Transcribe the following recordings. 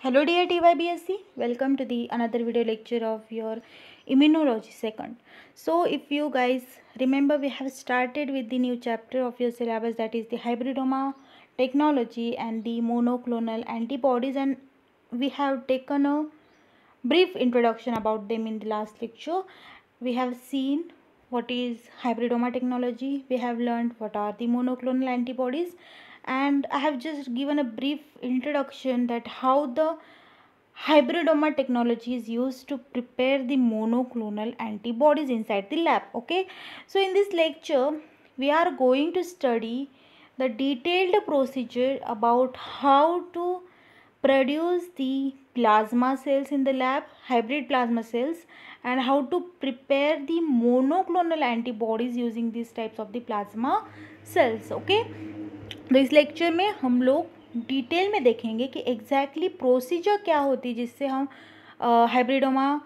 Hello dear TYBSC, welcome to the another video lecture of your immunology second. So if you guys remember, we have started with the new chapter of your syllabus, that is the hybridoma technology and the monoclonal antibodies, and we have taken a brief introduction about them in the last lecture. We have seen what is hybridoma technology, we have learned what are the monoclonal antibodies, and I have just given a brief introduction that how the hybridoma technology is used to prepare the monoclonal antibodies inside the lab. Okay, so in this lecture we are going to study the detailed procedure about how to produce the plasma cells in the lab, hybrid plasma cells, and how to prepare the monoclonal antibodies using these types of the plasma cells. Okay, तो इस lecture में हम लोग detail में देखेंगे कि exactly procedure क्या होती है जिससे हम हाइब्रिडोमा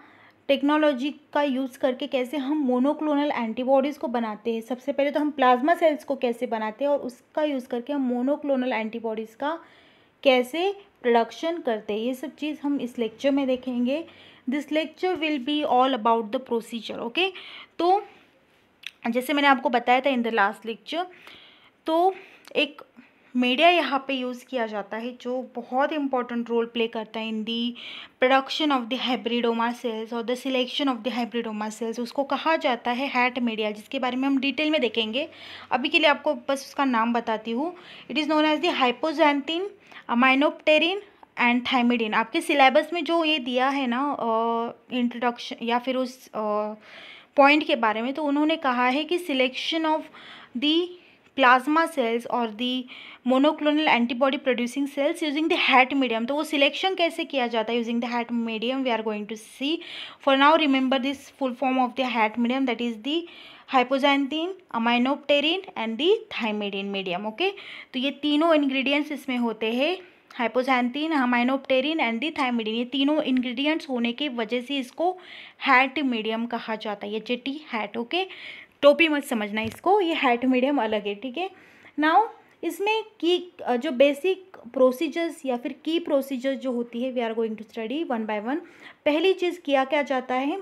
टेक्नोलॉजी का यूज़ करके कैसे हम मोनोक्लोनल एंटीबॉडीज़ को बनाते हैं। सबसे पहले तो हम प्लाज्मा सेल्स को कैसे बनाते हैं और उसका यूज़ करके हम मोनोक्लोनल एंटीबॉडीज़ का कैसे प्रोडक्शन करते हैं, ये सब चीज़ हम इस लेक्चर में देखेंगे। This lecture will be all about the procedure. Okay, तो जैसे मैंने आपको बताया था इन द लास्ट लेक्चर, तो एक मीडिया यहाँ पे यूज़ किया जाता है जो बहुत इंपॉर्टेंट रोल प्ले करता है in the production of the hybridoma cells और the selection of the hybridoma cells. उसको कहा जाता है हैट मीडिया, जिसके बारे में हम डिटेल में देखेंगे। अभी के लिए आपको बस उसका नाम बताती हूँ। It is known as the hypoxanthine, aminopterin and thymidine. आपके सिलेबस में जो ये दिया है ना इंट्रोडक्शन या फिर उस पॉइंट के बारे में, तो उन्होंने कहा है कि selection of the plasma cells और the monoclonal antibody producing cells using the HAT medium. तो वो सिलेक्शन कैसे किया जाता है using the HAT medium, we are going to see. For now remember this full form of the HAT medium, that is the hypoxanthine, aminopterin and the thymidine medium. Okay, तो ये तीनों ingredients इसमें होते हैं, हाइपोजैंथिन, अमाइनोप्टेरिन एंड दी थाइमिडिन। ये तीनों ingredients होने की वजह से इसको हैट मीडियम कहा जाता है, H A T hat. Okay, टोपी मत समझना इसको, ये हैट मीडियम अलग है, ठीक है। नाउ इसमें की जो बेसिक प्रोसीजर्स या फिर की प्रोसीजर्स जो होती है, we are going to study one by one. पहली चीज़ किया क्या जाता है,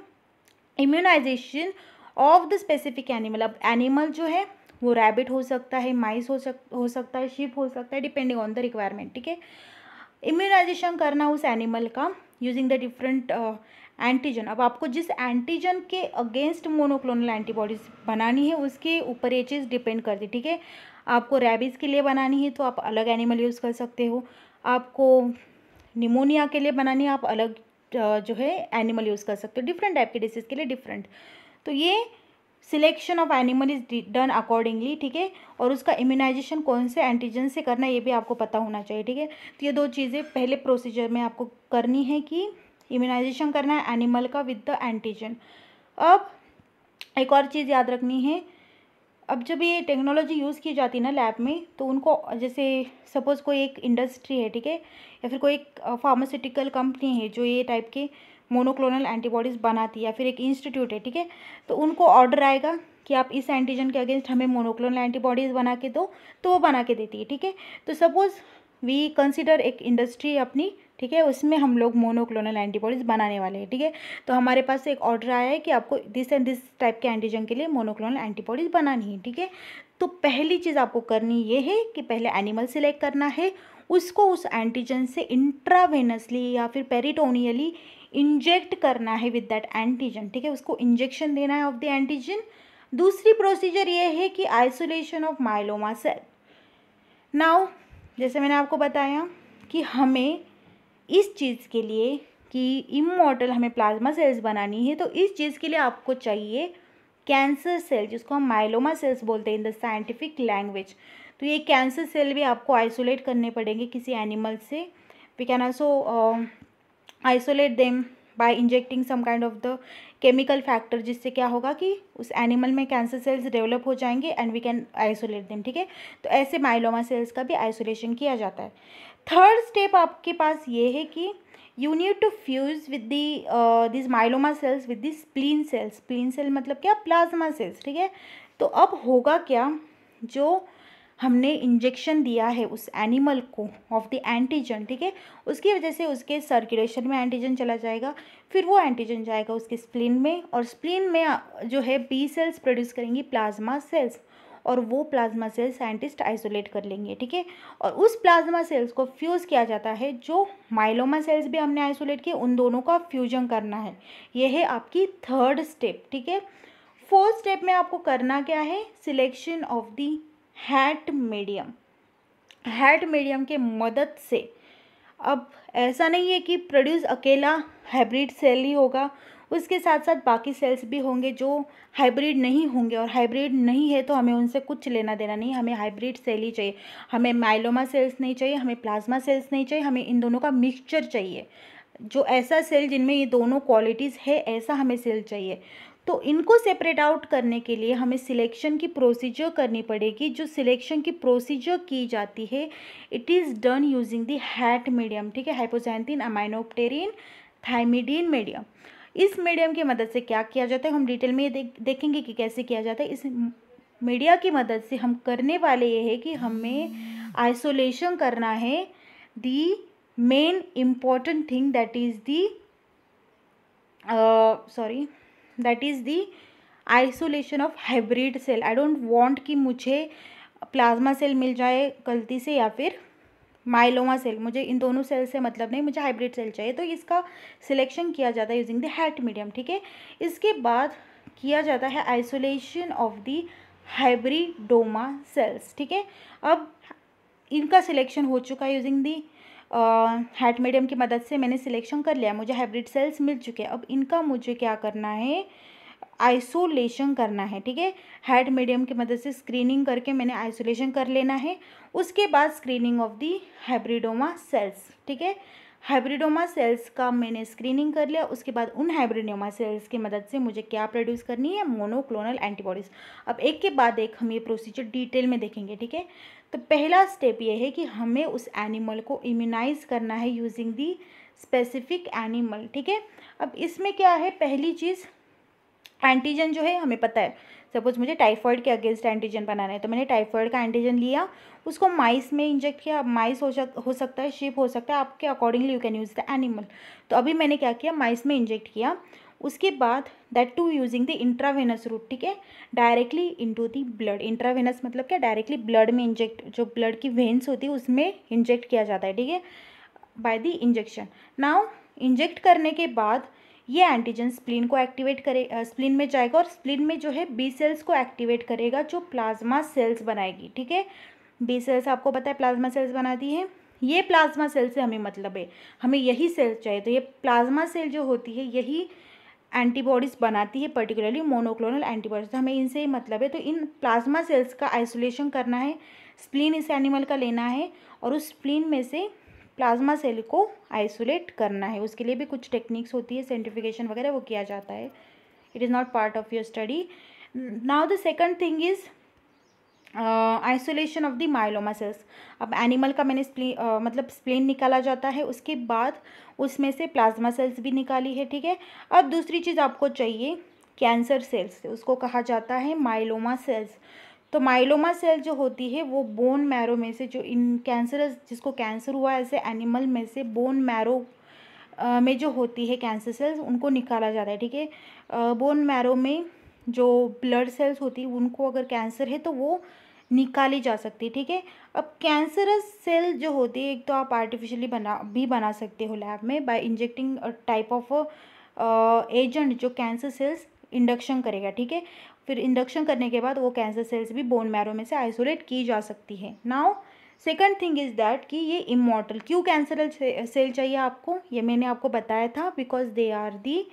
immunization of the specific animal. अब एनिमल जो है वो रैबिट हो सकता है, माइस हो सकता है, शिप हो सकता है, डिपेंडिंग ऑन द रिक्वायरमेंट, ठीक है। इम्यूनाइजेशन करना उस एनिमल का यूजिंग द डिफरेंट एंटीजन। अब आपको जिस एंटीजन के अगेंस्ट मोनोक्लोनल एंटीबॉडीज बनानी है उसके ऊपर ये चीज़ डिपेंड करती है, ठीक है। आपको रैबिस के लिए बनानी है तो आप अलग एनिमल यूज़ कर सकते हो, आपको निमोनिया के लिए बनानी है आप अलग जो है एनिमल यूज़ कर सकते हो, डिफरेंट टाइप के डिसीज़ के लिए डिफरेंट। तो ये selection of animal is done accordingly, ठीक है। और उसका इम्यूनाइजेशन कौन से एंटीजन से करना है ये भी आपको पता होना चाहिए, ठीक है। तो ये दो चीज़ें पहले प्रोसीजर में आपको करनी है कि इम्यूनाइजेशन करना है एनिमल का विद द एंटीजन। अब एक और चीज़ याद रखनी है, अब जब ये टेक्नोलॉजी यूज़ की जाती है ना लैब में, तो उनको जैसे सपोज़ कोई एक इंडस्ट्री है, ठीक है, या फिर कोई एक फार्मास्यूटिकल कंपनी है जो ये टाइप के मोनोक्लोनल एंटीबॉडीज़ बनाती है, या फिर एक इंस्टीट्यूट है, ठीक है, तो उनको ऑर्डर आएगा कि आप इस एंटीजन के अगेंस्ट हमें मोनोक्लोनल एंटीबॉडीज़ बना के दो, तो वो बना के देती है, ठीक है। तो सपोज़ वी कंसिडर एक इंडस्ट्री अपनी, ठीक है, उसमें हम लोग मोनोक्लोनल एंटीबॉडीज़ बनाने वाले हैं, ठीक है। तो हमारे पास एक ऑर्डर आया है कि आपको दिस एंड दिस टाइप के एंटीजन के लिए मोनोक्लोनल एंटीबॉडीज़ बनानी है, ठीक है। तो पहली चीज़ आपको करनी ये है कि पहले एनिमल सेलेक्ट करना है, उसको उस एंटीजन से इंट्रावेनसली या फिर पेरिटोनियली इंजेक्ट करना है विद दैट एंटीजन, ठीक है, उसको इंजेक्शन देना है ऑफ द एंटीजन। दूसरी प्रोसीजर ये है कि isolation of myeloma cell. Now जैसे मैंने आपको बताया कि हमें इस चीज़ के लिए कि इमॉर्टल हमें प्लाज्मा सेल्स बनानी है, तो इस चीज़ के लिए आपको चाहिए कैंसर सेल, जिसको हम माइलोमा सेल्स बोलते हैं इन द साइंटिफिक लैंग्वेज। तो ये कैंसर सेल भी आपको आइसोलेट करने पड़ेंगे किसी एनिमल से। We can also isolate them by injecting some kind of the chemical factor, जिससे क्या होगा कि उस एनिमल में कैंसर सेल्स डेवलप हो जाएंगे and we can isolate them, ठीक है। तो ऐसे माइलोमा सेल्स का भी आइसोलेशन किया जाता है। थर्ड स्टेप आपके पास ये है कि you need to fuse with the this myeloma cells with the spleen cells. Spleen cell मतलब क्या, प्लाज्मा सेल्स, ठीक है। तो अब होगा क्या, जो हमने इंजेक्शन दिया है उस एनिमल को ऑफ द एंटीजन, ठीक है, उसकी वजह से उसके सर्कुलेशन में एंटीजन चला जाएगा, फिर वो एंटीजन जाएगा उसके स्प्लीन में, और स्प्लीन में जो है बी सेल्स प्रोड्यूस करेंगी प्लाज्मा सेल्स, और वो प्लाज्मा सेल्स साइंटिस्ट आइसोलेट कर लेंगे, ठीक है, और उस प्लाज्मा सेल्स को फ्यूज़ किया जाता है, जो माइलोमा सेल्स भी हमने आइसोलेट किए उन दोनों का फ्यूजन करना है। ये है आपकी थर्ड स्टेप, ठीक है। फोर्थ स्टेप में आपको करना क्या है, selection of the HAT medium. Hat medium के मदद से, अब ऐसा नहीं है कि प्रोड्यूस अकेला हाइब्रिड सेल ही होगा, उसके साथ साथ बाकी सेल्स भी होंगे जो हाइब्रिड नहीं होंगे, और हाइब्रिड नहीं है तो हमें उनसे कुछ लेना देना नहीं, हमें हाइब्रिड सेल ही चाहिए, हमें माइलोमा सेल्स नहीं चाहिए, हमें प्लाज्मा सेल्स नहीं चाहिए, हमें इन दोनों का मिक्सचर चाहिए, जो ऐसा सेल जिनमें ये दोनों क्वालिटीज़ है ऐसा हमें सेल चाहिए। तो इनको सेपरेट आउट करने के लिए हमें सिलेक्शन की प्रोसीजर करनी पड़ेगी। जो सिलेक्शन की प्रोसीजर की जाती है it is done using the HAT medium, ठीक है, हाइपोक्सांथीन अमाइनोप्टेरिन थाइमिडीन मीडियम। इस मीडियम की मदद से क्या किया जाता है, हम डिटेल में ये देखेंगे कि कैसे किया जाता है। इस मीडिया की मदद से हम करने वाले ये है कि हमें आइसोलेशन करना है the main important thing that is the isolation of hybrid cell. I don't want कि मुझे प्लाज्मा सेल मिल जाए गलती से या फिर माइलोमा सेल, मुझे इन दोनों सेल से मतलब नहीं, मुझे हाइब्रिड सेल चाहिए। तो इसका सिलेक्शन किया जाता है यूजिंग द हैट मीडियम, ठीक है। इसके बाद किया जाता है isolation of the hybridoma sales, ठीक है। अब इनका सिलेक्शन हो चुका है यूजिंग दी हैट मीडियम की मदद से, मैंने सिलेक्शन कर लिया, मुझे हाइब्रिड सेल्स मिल चुके हैं। अब इनका मुझे क्या करना है, आइसोलेशन करना है, ठीक है। हैट मीडियम की मदद से स्क्रीनिंग करके मैंने आइसोलेशन कर लेना है। उसके बाद screening of the hybridoma sales, ठीक है। हाइब्रिडोमा सेल्स का मैंने स्क्रीनिंग कर लिया, उसके बाद उन हाइब्रिडोमा सेल्स की मदद से मुझे क्या प्रोड्यूस करनी है, मोनोक्लोनल एंटीबॉडीज़। अब एक के बाद एक हम ये प्रोसीजर डिटेल में देखेंगे, ठीक है। तो पहला स्टेप ये है कि हमें उस एनिमल को इम्यूनाइज करना है यूजिंग दी स्पेसिफिक एनिमल, ठीक है। अब इसमें क्या है, पहली चीज़ एंटीजन जो है हमें पता है, सपोज मुझे टाइफॉइड के अगेंस्ट एंटीजन बनाना है, तो मैंने टाइफॉइड का एंटीजन लिया, उसको माइस में इंजेक्ट किया। माइस हो सकता है, शीप हो सकता है, आपके accordingly you can use the animal. तो अभी मैंने क्या किया, माइस में इंजेक्ट किया, उसके बाद that to using the intravenous route, ठीक है, directly into the blood. Intravenous मतलब क्या, डायरेक्टली ब्लड में इंजेक्ट, जो ब्लड की वेन्स होती है उसमें इंजेक्ट किया जाता है, ठीक है, by the injection. Now inject करने के बाद ये एंटीजन स्प्लीन को एक्टिवेट करे, स्प्लीन में जाएगा, और स्प्लीन में जो है बी सेल्स को एक्टिवेट करेगा, जो प्लाज्मा सेल्स बनाएगी, ठीक है। बी सेल्स आपको पता है प्लाज्मा सेल्स बनाती है, ये प्लाज्मा सेल से हमें मतलब है, हमें यही सेल्स चाहिए। तो ये प्लाज्मा सेल जो होती है यही एंटीबॉडीज़ बनाती है, पर्टिकुलरली मोनोक्लोनल एंटीबॉडीज़, तो हमें इनसे ही मतलब है। तो इन प्लाज्मा सेल्स का आइसोलेशन करना है, स्प्लीन इस एनिमल का लेना है, और उस स्प्लीन में से प्लाज्मा सेल को आइसोलेट करना है। उसके लिए भी कुछ टेक्निक्स होती है, सेंट्रीफिकेशन वगैरह वो किया जाता है, it is not part of your study. Now the second thing is isolation of the myeloma sales. अब एनिमल का मैंने स्प्लीन निकाला जाता है, उसके बाद उसमें से प्लाज्मा सेल्स भी निकाली है, ठीक है। अब दूसरी चीज़ आपको चाहिए कैंसर सेल्स, उसको कहा जाता है माइलोमा सेल्स। तो माइलोमा सेल जो होती है वो बोन मैरो में से, जो इन कैंसरस, जिसको कैंसर हुआ ऐसे एनिमल में से बोन मैरो में जो होती है कैंसर सेल्स, उनको निकाला जाता है, ठीक है। बोन मैरो में जो ब्लड सेल्स होती है उनको अगर कैंसर है तो वो निकाली जा सकती है, ठीक है। अब कैंसरस सेल जो होती है, एक तो आप आर्टिफिशियली बना सकते हो लैब में by injecting type of agent जो कैंसर सेल्स इंडक्शन करेगा, ठीक है। फिर इंडक्शन करने के बाद वो कैंसर सेल्स भी बोन मैरो में से आइसोलेट की जा सकती है। Now second thing is that कि ये इमॉर्टल, क्यों कैंसरल सेल चाहिए आपको, ये मैंने आपको बताया था, because they are the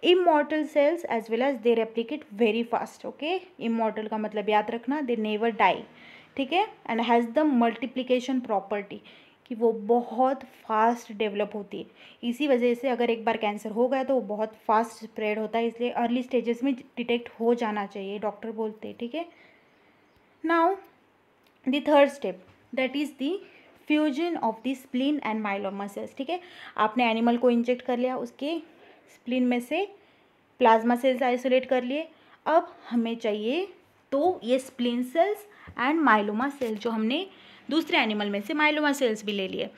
immortal cells as well as they replicate very fast, okay. Immortal का मतलब याद रखना, दे नेवर डाई, ठीक है, and has the multiplication property, कि वो बहुत फास्ट डेवलप होती है। इसी वजह से अगर एक बार कैंसर हो गया तो वो बहुत फास्ट स्प्रेड होता है, इसलिए अर्ली स्टेजेस में डिटेक्ट हो जाना चाहिए, डॉक्टर बोलते हैं, ठीक है। Now the third step that is the fusion of the spleen and myeloma sales, ठीक है। आपने एनिमल को इंजेक्ट कर लिया, उसके स्प्लीन में से प्लाज्मा सेल्स आइसोलेट कर लिए। अब हमें चाहिए तो ये spleen cells and myeloma cells, जो हमने दूसरे एनिमल में से माइलोमा सेल्स भी ले लिए,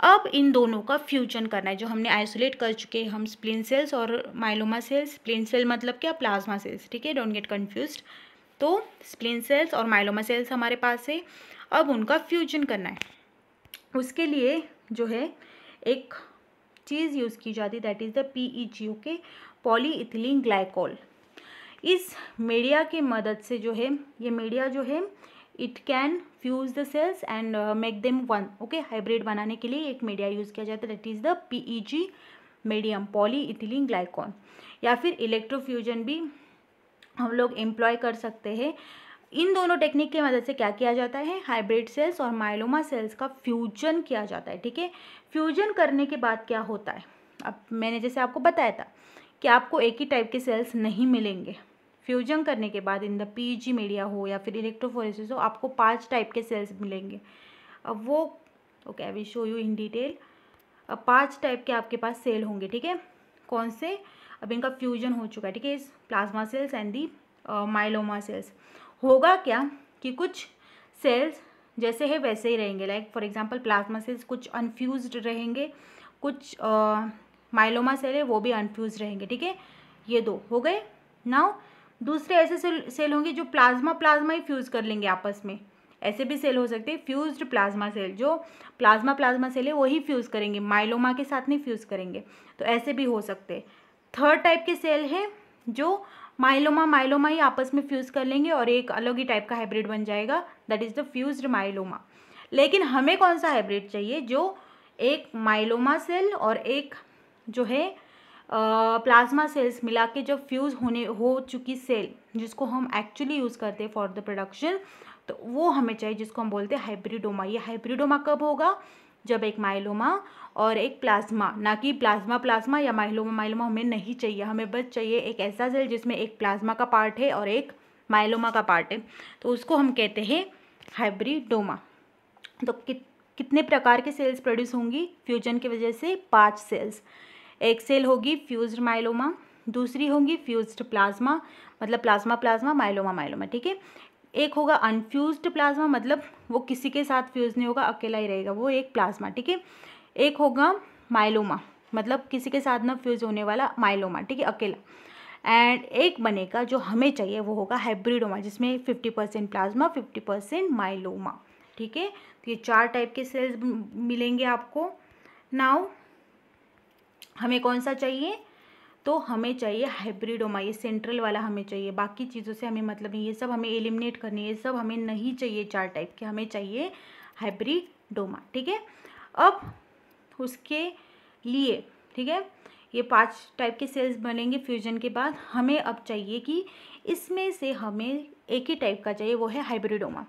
अब इन दोनों का फ्यूजन करना है, जो हमने आइसोलेट कर चुके हैं हम स्प्लीन सेल्स और माइलोमा सेल्स। स्प्लीन सेल मतलब क्या, प्लाज्मा सेल्स, ठीक है, डोंट गेट कन्फ्यूज्ड। तो स्प्लीन सेल्स और माइलोमा सेल्स हमारे पास है, अब उनका फ्यूजन करना है। उसके लिए जो है एक चीज़ यूज़ की जाती है, that is the PEG, okay, polyethylene glycol. इस मीडिया की मदद से जो है, ये मीडिया जो है it can fuse the cells and make them one, okay. Hybrid बनाने के लिए एक मीडिया यूज़ किया जाता है, that is the PEG medium, polyethylene glycol. या फिर इलेक्ट्रोफ्यूजन भी हम लोग एम्प्लॉय कर सकते हैं। इन दोनों टेक्निक की मदद से क्या किया जाता है, हाइब्रिड सेल्स और माइलोमा सेल्स का फ्यूजन किया जाता है, ठीक है। फ्यूजन करने के बाद क्या होता है, अब मैंने जैसे आपको बताया था कि आपको एक ही टाइप के सेल्स नहीं मिलेंगे। फ्यूजन करने के बाद इन द PEG मीडिया हो या फिर इलेक्ट्रोफोरेसिस हो, आपको 5 टाइप के सेल्स मिलेंगे। अब वो okay, I will show you in detail. अब 5 टाइप के आपके पास सेल होंगे, ठीक है। कौन से, अब इनका फ्यूजन हो चुका है, ठीक है, इस plasma cells and the myeloma sales. होगा क्या कि कुछ सेल्स जैसे है वैसे ही रहेंगे, like for example plasma cells कुछ अनफ्यूज्ड रहेंगे, कुछ माइलोमा सेल है वो भी अनफ्यूज्ड रहेंगे, ठीक है। ये 2 हो गए। नाउ दूसरे ऐसे सेल होंगे जो प्लाज्मा ही फ्यूज़ कर लेंगे आपस में, ऐसे भी सेल हो सकते हैं। फ्यूज्ड प्लाज्मा सेल, जो प्लाज्मा सेल है वही फ्यूज़ करेंगे, माइलोमा के साथ नहीं फ्यूज़ करेंगे, तो ऐसे भी हो सकते हैं। थर्ड टाइप के सेल है जो माइलोमा ही आपस में फ्यूज़ कर लेंगे और एक अलग ही टाइप का हाइब्रिड बन जाएगा, that is the fused myeloma. लेकिन हमें कौन सा हाइब्रिड चाहिए, जो एक माइलोमा सेल और एक जो है प्लाज्मा सेल्स मिला के जब फ्यूज़ हो चुकी सेल, जिसको हम एक्चुअली यूज़ करते हैं फॉर द प्रोडक्शन, तो वो हमें चाहिए, जिसको हम बोलते हैं हाइब्रिडोमा। ये हाइब्रिडोमा कब होगा, जब एक माइलोमा और एक प्लाज्मा, ना कि प्लाज्मा या माइलोमा हमें नहीं चाहिए। हमें बस चाहिए एक ऐसा सेल जिसमें एक प्लाज्मा का पार्ट है और एक माइलोमा का पार्ट है, तो उसको हम कहते हैं हाइब्रिडोमा। तो कितने प्रकार के सेल्स प्रोड्यूस होंगी फ्यूजन की वजह से, 5 सेल्स। एक सेल होगी फ्यूज्ड माइलोमा, दूसरी होगी फ्यूज्ड प्लाज्मा, मतलब प्लाज्मा माइलोमा, ठीक है। एक होगा अनफ्यूज्ड प्लाज्मा, मतलब वो किसी के साथ फ्यूज़ नहीं होगा, अकेला ही रहेगा, वो एक प्लाज्मा, ठीक है। एक होगा माइलोमा, मतलब किसी के साथ ना फ्यूज़ होने वाला माइलोमा, ठीक है, अकेला। एंड एक बनेगा जो हमें चाहिए, वो होगा हाइब्रिडोमा, जिसमें 50% प्लाज्मा 50% माइलोमा, ठीक है। तो ये 4 टाइप के सेल्स मिलेंगे आपको। नाउ हमें कौन सा चाहिए, तो हमें चाहिए हाइब्रिडोमा, ये सेंट्रल वाला हमें चाहिए, बाकी चीज़ों से हमें मतलब नहीं, ये सब हमें एलिमिनेट करनी है, ये सब हमें नहीं चाहिए 4 टाइप के, हमें चाहिए हाइब्रिडोमा, ठीक है। अब उसके लिए, ठीक है, ये 5 टाइप के सेल्स बनेंगे फ्यूजन के बाद। हमें अब चाहिए कि इसमें से हमें एक ही टाइप का चाहिए, वो है हाइब्रिडोमा।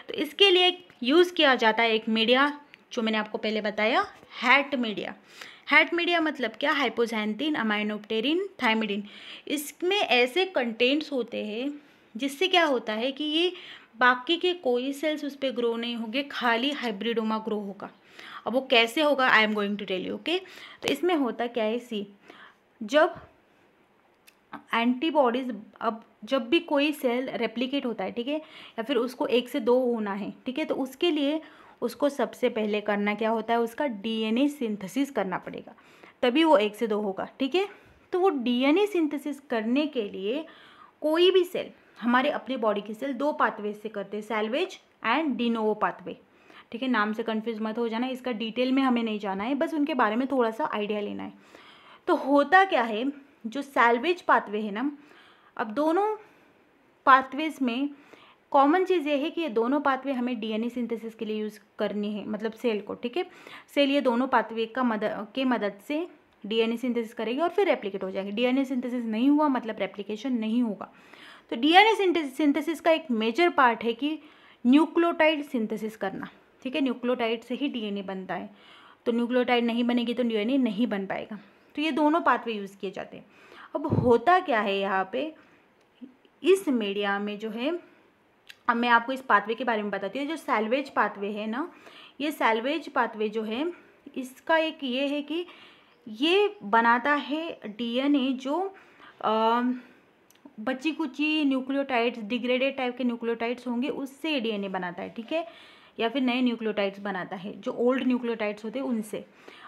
तो इसके लिए यूज़ किया जाता है एक मीडिया, जो मैंने आपको पहले बताया, हैट मीडिया। हैट मीडिया मतलब क्या, हाइपोक्सांथीन, अमाइनोप्टेरिन, थायमिडिन। इसमें ऐसे कंटेंट्स होते हैं जिससे क्या होता है कि ये बाकी के कोई सेल्स उस पर ग्रो नहीं होंगे, खाली हाइब्रिडोमा ग्रो होगा। अब वो कैसे होगा, I am going to tell you, okay. तो इसमें होता क्या है, जब एंटीबॉडीज़, अब जब भी कोई सेल रेप्लिकेट होता है, ठीक है, या फिर उसको 1 से 2 होना है, ठीक है, तो उसके लिए उसको सबसे पहले करना क्या होता है, उसका DNA सिंथेसिस करना पड़ेगा, तभी वो 1 से 2 होगा, ठीक है। तो वो DNA सिंथेसिस करने के लिए कोई भी सेल, हमारे अपने बॉडी के सेल 2 पाथवे से करते हैं, सैल्वेज एंड डिनोवो पाथवे, ठीक है। नाम से कंफ्यूज मत हो जाना, इसका डिटेल में हमें नहीं जाना है, बस उनके बारे में थोड़ा सा आइडिया लेना है। तो होता क्या है, जो सैल्वेज पाथवे है ना, अब दोनों पाथवेज में कॉमन चीज़ ये है कि ये दोनों पाथवे हमें DNA सिंथेसिस के लिए यूज़ करनी है, मतलब सेल को, ठीक है। सेल ये दोनों पाथवे के मदद से DNA सिंथेसिस करेगी और फिर रेप्लिकेट हो जाएंगे। DNA सिंथेसिस नहीं हुआ मतलब रेप्लिकेशन नहीं होगा। तो DNA सिंथेसिस का एक मेजर पार्ट है कि न्यूक्लियोटाइड सिंथेसिस करना, ठीक है। न्यूक्लियोटाइड से ही DNA बनता है, तो न्यूक्लियोटाइड नहीं बनेगी तो DNA नहीं बन पाएगा। तो ये दोनों पाथवे यूज़ किए जाते हैं। अब होता क्या है यहाँ पे, इस मीडिया में जो है, अब मैं आपको इस पाथवे के बारे में बताती हूँ। जो सैल्वेज पाथवे है ना, ये सैल्वेज पाथवे जो है, इसका एक ये है कि ये बनाता है DNA जो बची कुची न्यूक्लियोटाइड्स, डिग्रेडेड टाइप के न्यूक्लियोटाइड्स होंगे, उससे ये डीएनए बनाता है, ठीक है, या फिर नए न्यूक्लियोटाइड्स बनाता है जो ओल्ड न्यूक्लियोटाइड्स होते हैं उनसे।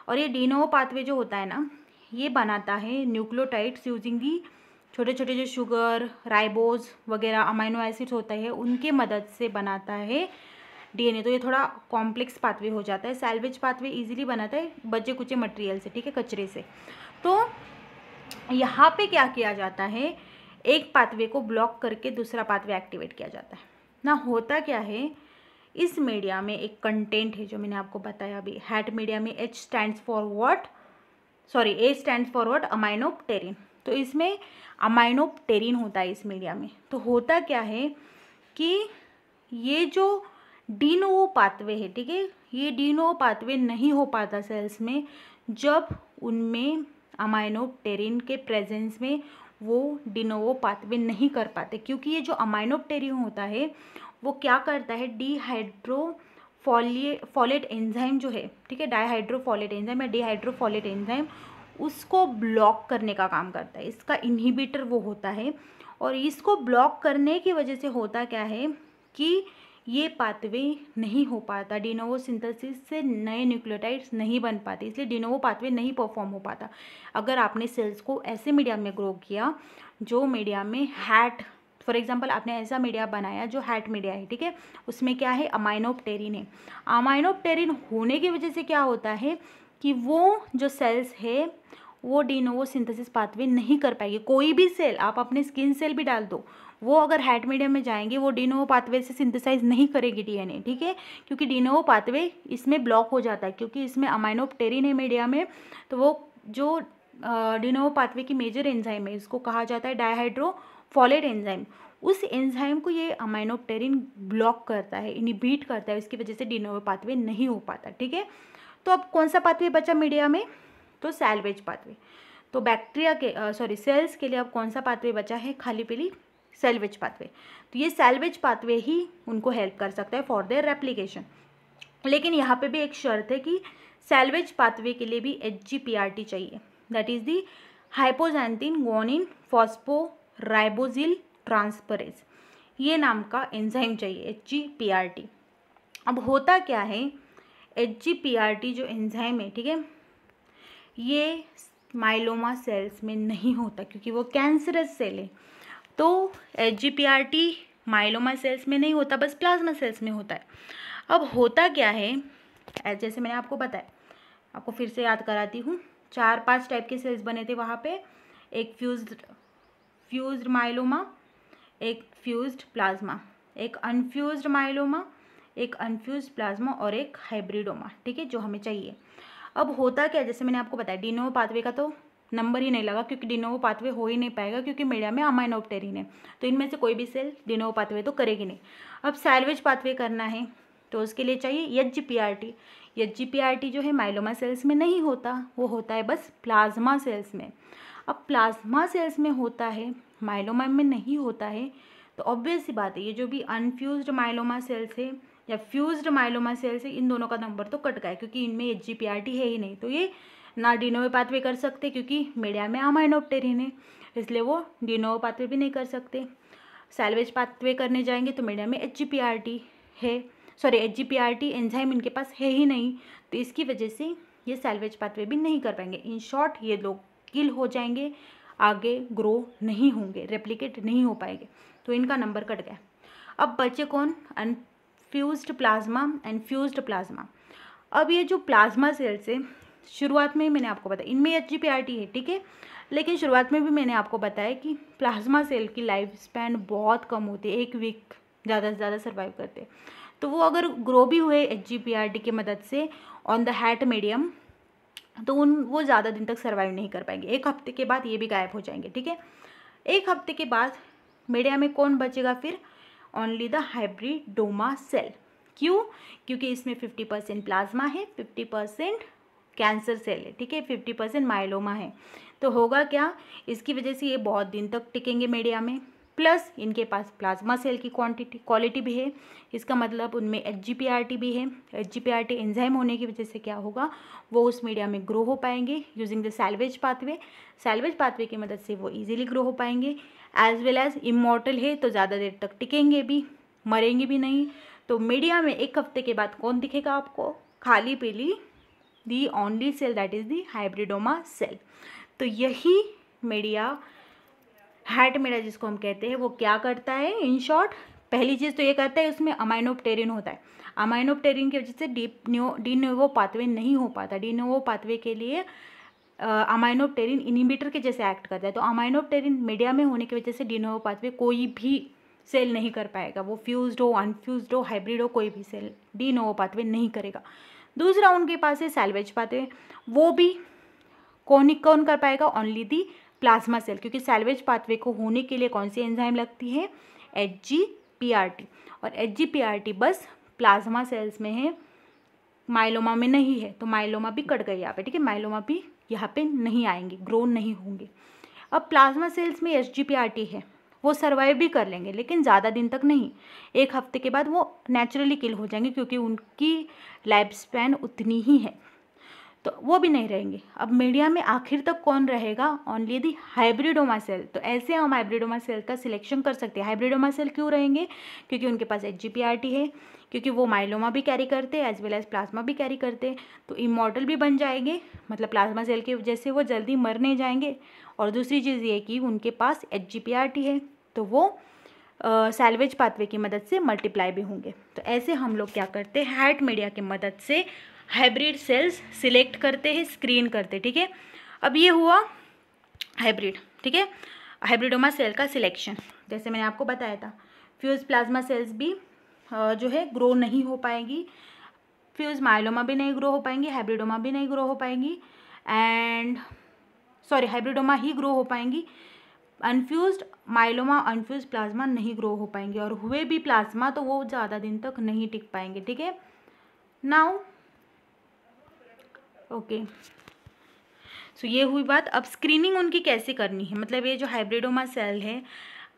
और ये डी नोवो पाथवे जो होता है ना, ये बनाता है न्यूक्लियोटाइड्स यूजिंग दी छोटे छोटे जो शुगर, राइबोज वगैरह अमाइनो एसिड्स होता है उनके मदद से बनाता है डीएनए। तो ये थोड़ा कॉम्प्लेक्स पाथवे हो जाता है। सैल्वेज पाथवे इजीली बनाता है बचे कुचे मटेरियल से, ठीक है, कचरे से। तो यहाँ पे क्या किया जाता है, एक पाथवे को ब्लॉक करके दूसरा पाथवे एक्टिवेट किया जाता है ना। होता क्या है, इस मीडिया में एक कंटेंट है जो मैंने आपको बताया अभी, हैट मीडिया में H stands for what, sorry A stands for what, aminopterin. तो इसमें अमाइनोप्टेरिन होता है इस मीडिया में। तो होता क्या है कि ये जो डी नोवो पाथवे है, ठीक है, ये डी नोवो पाथवे नहीं हो पाता सेल्स में जब उनमें अमाइनोप्टेरिन के प्रेजेंस में वो डी नोवो पाथवे नहीं कर पाते, क्योंकि ये जो अमाइनोप्टेरिन होता है वो क्या करता है, फॉलेट एंजाइम जो है, ठीक है, डाइहाइड्रोफॉलेट एंजाइम या डिहाइड्रोफॉलेट एंजाइम, उसको ब्लॉक करने का काम करता है। इसका इनहिबिटर वो होता है। और इसको ब्लॉक करने की वजह से होता क्या है कि ये पाथवे नहीं हो पाता, डी नोवो सिंथेसिस से नए न्यूक्लियोटाइड्स नहीं बन पाते, इसलिए डी नोवो पाथवे नहीं परफॉर्म हो पाता। अगर आपने सेल्स को ऐसे मीडिया में ग्रो किया जो मीडिया में हैट, फॉर एग्जांपल आपने ऐसा मीडिया बनाया जो हैट मीडिया है, ठीक है, उसमें क्या है, अमाइनोप्टेरिन है। अमाइनोप्टेरिन होने की वजह से क्या होता है कि वो जो सेल्स है वो डी नोवो सिंथेसिस पाथवे नहीं कर पाएगी। कोई भी सेल, आप अपने स्किन सेल भी डाल दो, वो अगर हैट मीडियम में जाएंगे वो डी नोवो पाथवे से सिंथेसाइज नहीं करेगी डीएनए, ठीक है, क्योंकि डी नोवो पाथवे इसमें ब्लॉक हो जाता है, क्योंकि इसमें अमाइनोप्टेरिन है मीडिया में। तो वो जो डी नोवो पाथवे की मेजर एंजाइम है, इसको कहा जाता है डाइहाइड्रोफॉलेट एंजाइम, उस एंजाइम को ये अमाइनोप्टेरिन ब्लॉक करता है, इनहिबिट करता है, इसकी वजह से डी नोवो पाथवे नहीं हो पाता, ठीक है। तो अब कौन सा पाथवे बचा मीडिया में, तो सैल्वेज पाथवे। तो बैक्टीरिया के सेल्स के लिए अब कौन सा पाथवे बचा है, खाली पीली सैल्वेज पाथवे। तो ये सैल्वेज पाथवे ही उनको हेल्प कर सकता है फॉर देयर रेप्लिकेशन। लेकिन यहाँ पे भी एक शर्त है कि सैल्वेज पाथवे के लिए भी HGPRT चाहिए, that is the hypoxanthine guanine phosphoribosyl transferase, ये नाम का एंजाइम चाहिए HGPRT। अब होता क्या है, HGPRT जो एंजाइम है, ठीक है, ये माइलोमा सेल्स में नहीं होता क्योंकि वो कैंसरस सेल है। तो HGPRT माइलोमा सेल्स में नहीं होता, बस प्लाज्मा सेल्स में होता है। अब होता क्या है, जैसे मैंने आपको बताया, आपको फिर से याद कराती हूँ, 4-5 टाइप के सेल्स बने थे वहाँ पे, एक फ्यूज्ड माइलोमा, एक फ्यूज्ड प्लाज्मा, एक अनफ्यूज्ड माइलोमा, एक अनफ्यूज्ड प्लाज्मा और एक हाइब्रिडोमा, ठीक है, जो हमें चाहिए। अब होता क्या, जैसे मैंने आपको बताया, डी नोवो पाथवे का तो नंबर ही नहीं लगा क्योंकि डी नोवो पाथवे हो ही नहीं पाएगा, क्योंकि मीडिया में अमाइनोप्टेरिन है, तो इनमें से कोई भी सेल डी नोवो पाथवे तो करेगी नहीं। अब सैल्वेज पाथवे करना है तो उसके लिए चाहिए HGPRT। HGPRT जो है माइलोमा सेल्स में नहीं होता, वो होता है बस प्लाज्मा सेल्स में। अब प्लाज्मा सेल्स में होता है, माइलोमा में नहीं होता है, तो ऑब्वियस सी बात है, ये जो भी अनफ्यूज्ड माइलोमा सेल्स है या फ्यूज्ड माइलोमा सेल्स है, इन दोनों का नंबर तो कट गया क्योंकि इनमें HGPRT है ही नहीं, तो ये ना डी नोवो पाथवे कर सकते क्योंकि मीडिया में अमाइनोप्टेरिन है, इसलिए वो डी नोवो पाथवे भी नहीं कर सकते। सैल्वेज पाथवे करने जाएंगे तो मीडिया में HGPRT है, HGPRT एंजाइम इनके पास है ही नहीं, तो इसकी वजह से ये सैल्वेज पाथवे भी नहीं कर पाएंगे। इन शॉर्ट ये लोग किल हो जाएंगे, आगे ग्रो नहीं होंगे, रेप्लिकेट नहीं हो पाएंगे, तो इनका नंबर कट गया। अब बचे कौन, unfused plasma and fused plasma. अब ये जो प्लाज्मा सेल्स है, शुरुआत में मैंने आपको बताया इनमें HGPRT है, ठीक है, लेकिन शुरुआत में भी मैंने आपको बताया कि प्लाज्मा सेल की लाइफ स्पैन बहुत कम होती है, 1 वीक ज़्यादा से ज़्यादा सर्वाइव करते हैं। तो वो अगर ग्रो भी हुए HGPRT की मदद से ऑन द हैट मीडियम, तो वो ज़्यादा दिन तक सर्वाइव नहीं कर पाएंगे, 1 हफ्ते के बाद ये भी गायब हो जाएंगे, ठीक है। 1 हफ्ते के बाद मीडिया में कौन बचेगा फिर, ओनली द हाइब्रिडोमा सेल। क्यों, क्योंकि इसमें 50% प्लाज्मा है, 50% कैंसर सेल है, ठीक है, 50% माइलोमा है। तो होगा क्या, इसकी वजह से ये बहुत दिन तक टिकेंगे मीडिया में, प्लस इनके पास प्लाज्मा सेल की क्वालिटी भी है। इसका मतलब उनमें HGPRT भी है। HGPRT एंजाइम होने की वजह से क्या होगा, वो उस मीडिया में ग्रो हो पाएंगे using the salvage pathway. Salvage pathway की मदद से वो इजीली ग्रो हो पाएंगे। एज वेल एज इमॉर्टल है, तो ज़्यादा देर तक टिकेंगे भी, मरेंगे भी नहीं। तो मीडिया में 1 हफ्ते के बाद कौन दिखेगा आपको, खाली पीली, the only cell that is the hybridoma cell. तो यही मीडिया, हैट मीडिया जिसको हम कहते हैं, वो क्या करता है इन शॉर्ट, पहली चीज़ तो ये करता है उसमें अमाइनोप्टेरिन होता है। अमाइनोप्टेरिन की वजह से डी नोवो पाथवे नहीं हो पाता। डी नोवो पाथवे के लिए अमाइनोप्टेरिन इनिबिटर के जैसे एक्ट करता है। तो अमाइनोप्टेरिन मीडिया में होने की वजह से डी नोवो पाथवे कोई भी सेल नहीं कर पाएगा, वो फ्यूज्ड हो, अनफ्यूज्ड हो, हाइब्रिड हो, कोई भी सेल डी नोवो पाथवे नहीं करेगा। दूसरा उनके पास है सैल्वेज पाथवे, वो भी कौन कर पाएगा, ओनली दी प्लाज्मा सेल, क्योंकि सैल्वेज पाथवे को होने के लिए कौन सी एंजाइम लगती है, HGPRT, और HGPRT बस प्लाज्मा सेल्स में है, माइलोमा में नहीं है। तो माइलोमा भी कट गई यहाँ पे, ठीक है, माइलोमा भी यहाँ पे नहीं आएंगे, ग्रो नहीं होंगे। अब प्लाज्मा सेल्स में HGPRT है, वो सर्वाइव भी कर लेंगे लेकिन ज़्यादा दिन तक नहीं, 1 हफ्ते के बाद वो नेचुरली किल हो जाएंगे, क्योंकि उनकी लाइफ स्पैन उतनी ही है, तो वो भी नहीं रहेंगे। अब मीडिया में आखिर तक कौन रहेगा, ओनली दी हाइब्रिडोमा सेल। तो ऐसे हम हाइब्रिडोमा सेल का सिलेक्शन कर सकते हैं। हाइब्रिडोमा सेल क्यों रहेंगे, क्योंकि उनके पास HGPRT है, क्योंकि वो माइलोमा भी कैरी करते हैं एज वेल एज प्लाज्मा भी कैरी करते हैं, तो इमॉर्टल भी बन जाएंगे, मतलब प्लाज्मा सेल की वजह से वो जल्दी मर नहीं जाएंगे। और दूसरी चीज़ ये कि उनके पास HGPRT है, तो वो सैल्वेज पाथवे की मदद से मल्टीप्लाई भी होंगे। तो ऐसे हम लोग क्या करते हैं, हैट मीडिया की मदद से हाइब्रिड सेल्स सिलेक्ट करते हैं, स्क्रीन करते, ठीक है। अब ये हुआ हाइब्रिड, ठीक है, हाइब्रिडोमा सेल का सिलेक्शन। जैसे मैंने आपको बताया था, फ्यूज प्लाज्मा सेल्स भी जो है ग्रो नहीं हो पाएंगी, फ्यूज माइलोमा भी नहीं ग्रो हो पाएंगी, हाइब्रिडोमा भी नहीं ग्रो हो पाएंगी, and sorry hybridoma he grow हो पाएंगी, अनफ्यूज्ड माइलोमा, अनफ्यूज्ड प्लाज्मा नहीं ग्रो हो पाएंगे, और हुए भी प्लाज्मा तो वो ज़्यादा दिन तक नहीं टिक पाएंगे, ठीक है। नाउ ओके, सो ये हुई बात। अब स्क्रीनिंग उनकी कैसे करनी है, मतलब ये जो हाइब्रिडोमा सेल है,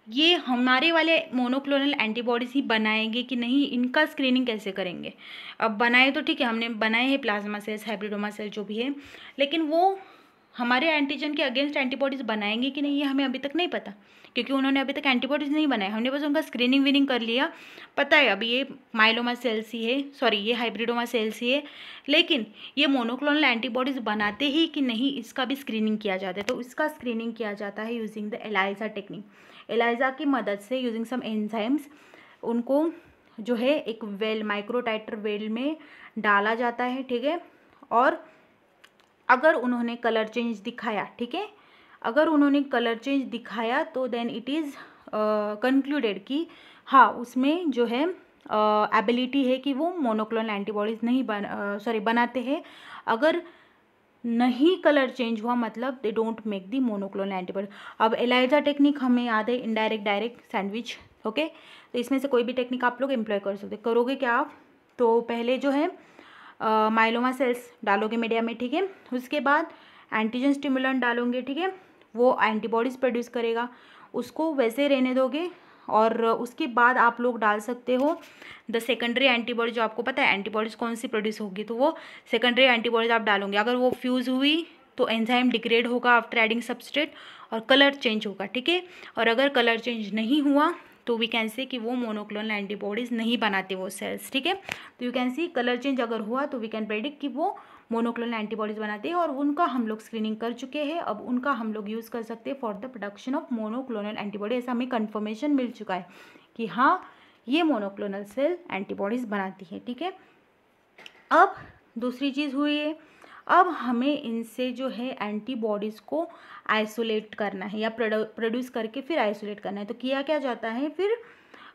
ये हमारे वाले मोनोक्लोनल एंटीबॉडीज ही बनाएंगे कि नहीं, इनका स्क्रीनिंग कैसे करेंगे। अब बनाए तो ठीक है, हमने बनाए हैं प्लाज्मा सेल्स, हाइब्रिडोमा सेल जो भी है, लेकिन वो हमारे एंटीजन के अगेंस्ट एंटीबॉडीज़ बनाएंगे कि नहीं, ये हमें अभी तक नहीं पता, क्योंकि उन्होंने अभी तक एंटीबॉडीज़ नहीं बनाए, हमने बस उनका स्क्रीनिंग विनिंग कर लिया। पता है अभी ये माइलोमा सेल्स ही है, सॉरी ये हाइब्रिडोमा सेल्स ही है, लेकिन ये मोनोक्लोनल एंटीबॉडीज़ बनाते ही कि नहीं, इसका भी स्क्रीनिंग किया जाता है। तो इसका स्क्रीनिंग किया जाता है using the ELISA technique. ELISA की मदद से यूजिंग सम एंजाइम्स उनको जो है एक वेल, माइक्रोटाइटर वेल में डाला जाता है, ठीक है। और अगर उन्होंने कलर चेंज दिखाया, ठीक है, अगर उन्होंने कलर चेंज दिखाया तो देन इट इज़ कंक्लूडेड कि हाँ उसमें जो है एबिलिटी है कि वो मोनोक्लोनल एंटीबॉडीज़ नहीं बनाते हैं। अगर नहीं कलर चेंज हुआ मतलब they don't make the monoclonal antibody. अब एलाइजा टेक्निक हमें याद है, इनडायरेक्ट डायरेक्ट सैंडविच, ओके। तो इसमें से कोई भी टेक्निक आप लोग एम्प्लॉय कर सकते। करोगे क्या आप, तो पहले जो है माइलोमा सेल्स डालोगे मीडिया में, ठीक है, उसके बाद एंटीजन स्टिमुलेंट डालोगे, ठीक है, वो एंटीबॉडीज़ प्रोड्यूस करेगा, उसको वैसे रहने दोगे, और उसके बाद आप लोग डाल सकते हो द सेकेंडरी एंटीबॉडी, जो आपको पता है एंटीबॉडीज़ कौन सी प्रोड्यूस होगी, तो वो सेकेंडरी एंटीबॉडीज़ आप डालोगे। अगर वो फ्यूज़ हुई तो एंजाइम डिग्रेड होगा आफ्टर एडिंग सबस्ट्रेट और कलर चेंज होगा, ठीक है। और अगर कलर चेंज नहीं हुआ तो वी कैन से कि वो मोनोक्लोनल एंटीबॉडीज़ नहीं बनाते वो सेल्स, ठीक है। तो you can see colour change अगर हुआ तो वी कैन प्रेडिक्ट कि वो मोनोक्लोनल एंटीबॉडीज़ बनाते हैं, और उनका हम लोग स्क्रीनिंग कर चुके हैं। अब उनका हम लोग यूज़ कर सकते हैं for the production of monoclonal antibody. ऐसा हमें कन्फर्मेशन मिल चुका है कि हाँ ये मोनोक्लोनल सेल एंटीबॉडीज़ बनाती है, ठीक है। अब दूसरी चीज़ हुई है, अब हमें इनसे जो है एंटीबॉडीज़ को आइसोलेट करना है या प्रोड्यूस करके फिर आइसोलेट करना है। तो किया क्या जाता है फिर,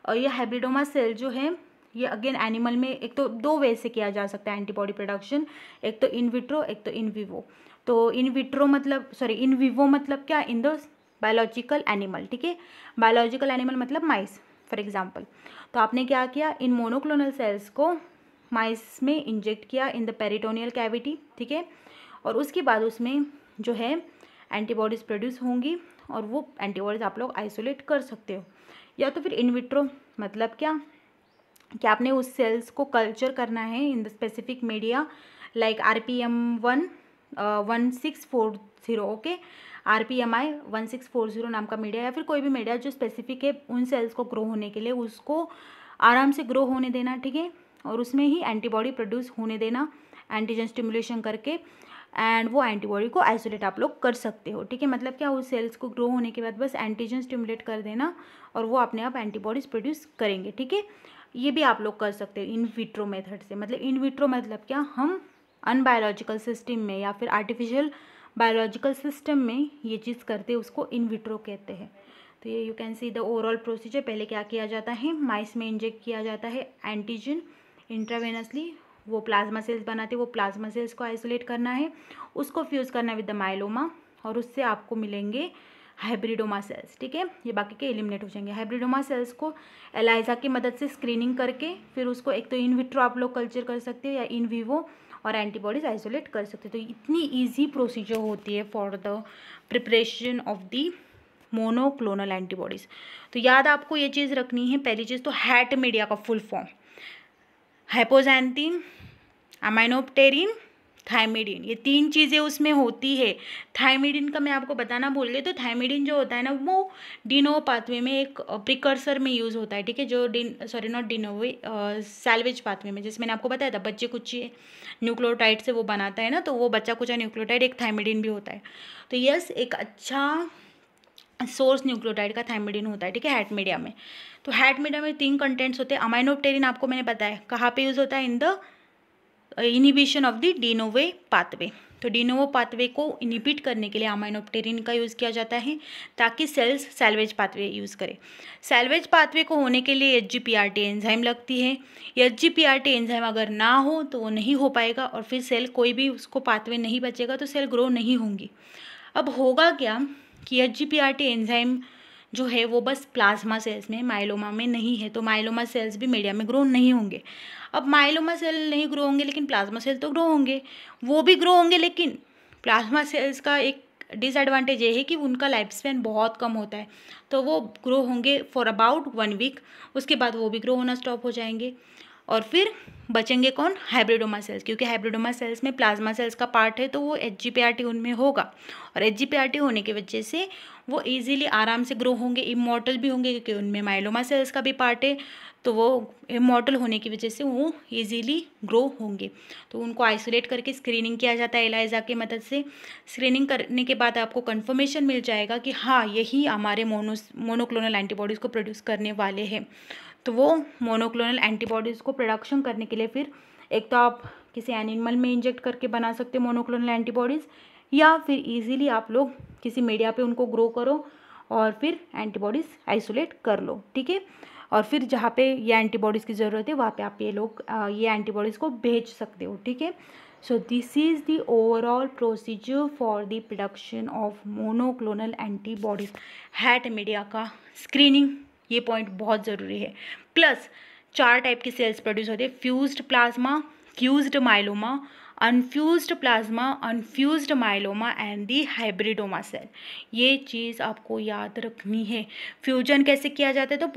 ये हाइब्रिडोमा सेल जो है ये अगेन एनिमल में एक तो 2 वे से किया जा सकता है एंटीबॉडी प्रोडक्शन, एक तो इन विट्रो एक तो इन विवो। तो इन विट्रो मतलब इन विवो मतलब क्या, इन द बायोलॉजिकल एनिमल, ठीक है, बायोलॉजिकल एनिमल मतलब माइस फॉर एग्जाम्पल। तो आपने क्या किया, इन मोनोक्लोनल सेल्स को माइस में इंजेक्ट किया इन द पेरिटोनियल कैविटी, ठीक है, और उसके बाद उसमें जो है एंटीबॉडीज़ प्रोड्यूस होंगी, और वो एंटीबॉडीज़ आप लोग आइसोलेट कर सकते हो। या तो फिर इन विट्रो, मतलब क्या कि आपने उस सेल्स को कल्चर करना है in the specific media like RPM 1640, okay, RPMI 1640 नाम का मीडिया, या फिर कोई भी मीडिया जो स्पेसिफिक है उन सेल्स को ग्रो होने के लिए, उसको आराम से ग्रो होने देना, ठीक है, और उसमें ही एंटीबॉडी प्रोड्यूस होने देना एंटीजन स्टिमुलेशन करके, एंड वो एंटीबॉडी को आइसोलेट आप लोग कर सकते हो, ठीक है। मतलब क्या, उस सेल्स को ग्रो होने के बाद बस एंटीजन स्टिमुलेट कर देना और वो अपने आप एंटीबॉडीज़ प्रोड्यूस करेंगे, ठीक है। ये भी आप लोग कर सकते हो इन विट्रो मेथड से। मतलब इन विट्रो मतलब क्या, हम अनबायोलॉजिकल सिस्टम में या फिर आर्टिफिशियल बायोलॉजिकल सिस्टम में ये चीज़ करते हैं, उसको इन विट्रो कहते हैं। तो ये you can see the overall procedure. पहले क्या किया जाता है, माइस में इंजेक्ट किया जाता है एंटीजन इंट्रावेनसली, वो प्लाज्मा सेल्स बनाते हैं, वो प्लाज्मा सेल्स को आइसोलेट करना है, उसको फ्यूज़ करना है विद द माइलोमा, और उससे आपको मिलेंगे हाइब्रिडोमा सेल्स, ठीक है। ये बाकी के एलिमिनेट हो जाएंगे। हाइब्रिडोमा सेल्स को एलाइजा की मदद से स्क्रीनिंग करके फिर उसको एक तो इन विट्रो आप लोग कल्चर कर सकते हो या इन विवो, और एंटीबॉडीज आइसोलेट कर सकते हो। तो इतनी ईजी प्रोसीजर होती है for the preparation of the monoclonal antibodies. तो याद आपको ये चीज़ रखनी है। पहली चीज़ तो हैट मीडिया का फुल फॉर्म, हाइपोजैंथीन, अमाइनोप्टेरिन, थायमिडिन, ये तीन चीज़ें उसमें होती है। थायमिडिन का मैं आपको बताना भूल गई, तो थायमिडिन जो होता है ना, वो डिनोवो पाथवे में एक प्रिकर्सर में यूज़ होता है, ठीक है, जो नॉट डिनोवो, सैल्वेज पाथवे में, जैसे मैंने आपको बताया था बच्चे कुछ न्यूक्लियोटाइड से वो बनाता है ना, तो वो बच्चा कुछ न्यूक्लियोटाइड एक थायमिडिन भी होता है। तो यस, एक अच्छा सोर्स न्यूक्लियोटाइड का थायमिडिन होता है, ठीक है, हैट मीडिया में। तो हैट मीडिया में 3 कंटेंट्स होते हैं। अमाइनोप्टेरिन आपको मैंने बताया कहाँ पे यूज़ होता है, in the inhibition of the de novo pathway. तो डिनोवो पाथवे को इनिबिट करने के लिए अमाइनोप्टेरिन का यूज़ किया जाता है ताकि सेल्स सैल्वेज पाथवे यूज़ करें। सैल्वेज पाथवे को होने के लिए HGPRT एंजाइम लगती है। HGPRT एंजाइम अगर ना हो तो वो नहीं हो पाएगा, और फिर सेल कोई भी उसको पाथवे नहीं बचेगा, तो सेल ग्रो नहीं होंगी। अब होगा क्या कि HGPRT एंजाइम जो है वो बस प्लाज्मा सेल्स में, माइलोमा में नहीं है, तो माइलोमा सेल्स भी मीडिया में ग्रो नहीं होंगे। अब माइलोमा सेल नहीं ग्रो होंगे लेकिन प्लाज्मा सेल तो ग्रो होंगे, वो भी ग्रो होंगे, लेकिन प्लाज्मा सेल्स का एक डिसएडवांटेज ये है कि उनका लाइफ स्पैन बहुत कम होता है, तो वो ग्रो होंगे फॉर अबाउट 1 वीक, उसके बाद वो भी ग्रो होना स्टॉप हो जाएंगे, और फिर बचेंगे कौन, हाइब्रिडोमा सेल्स, क्योंकि हाइब्रिडोमा सेल्स में प्लाज्मा सेल्स का पार्ट है, तो वो HGPRT उनमें होगा, और HGPRT होने की वजह से वो इजीली आराम से ग्रो होंगे, इमॉर्टल भी होंगे, क्योंकि उनमें माइलोमा सेल्स का भी पार्ट है, तो वो इमॉर्टल होने की वजह से वो इजीली ग्रो होंगे। तो उनको आइसोलेट करके स्क्रीनिंग किया जाता है एलाइजा की मदद से। स्क्रीनिंग करने के बाद आपको कंफर्मेशन मिल जाएगा कि हाँ, यही हमारे मोनोक्लोनल एंटीबॉडीज़ को प्रोड्यूस करने वाले हैं। तो वो मोनोक्लोनल एंटीबॉडीज़ को प्रोडक्शन करने के लिए फिर एक तो आप किसी एनिमल में इंजेक्ट करके बना सकते हो मोनोक्लोनल एंटीबॉडीज़, या फिर इजीली आप लोग किसी मीडिया पे उनको ग्रो करो और फिर एंटीबॉडीज़ आइसोलेट कर लो, ठीक है। और फिर जहाँ पे ये एंटीबॉडीज़ की ज़रूरत है वहाँ पे आप ये एंटीबॉडीज़ को भेज सकते हो, ठीक है। So this is the overall procedure for the production of monoclonal antibodies. HAT media का स्क्रीनिंग, ये पॉइंट बहुत ज़रूरी है। प्लस 4 टाइप की सेल्स प्रोड्यूस होते हैं, fused plasma, fused myeloma, unfused plasma, unfused myeloma and the hybridoma cell. ये चीज़ आपको याद रखनी है। फ्यूजन कैसे किया जाता है, तो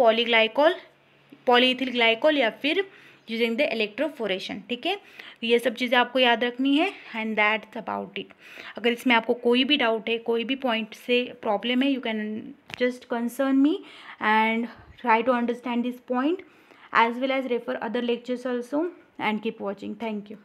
पॉलीइथिल ग्लाइकोल या फिर यूजिंग द इलेक्ट्रोफोरेशन, ठीक है। ये सब चीज़ें आपको याद रखनी है, एंड दैट्स अबाउट इट। अगर इसमें आपको कोई भी डाउट है, कोई भी पॉइंट से प्रॉब्लम है, you can just concern me and try to understand this point as well as refer other lectures also, and keep watching. Thank you.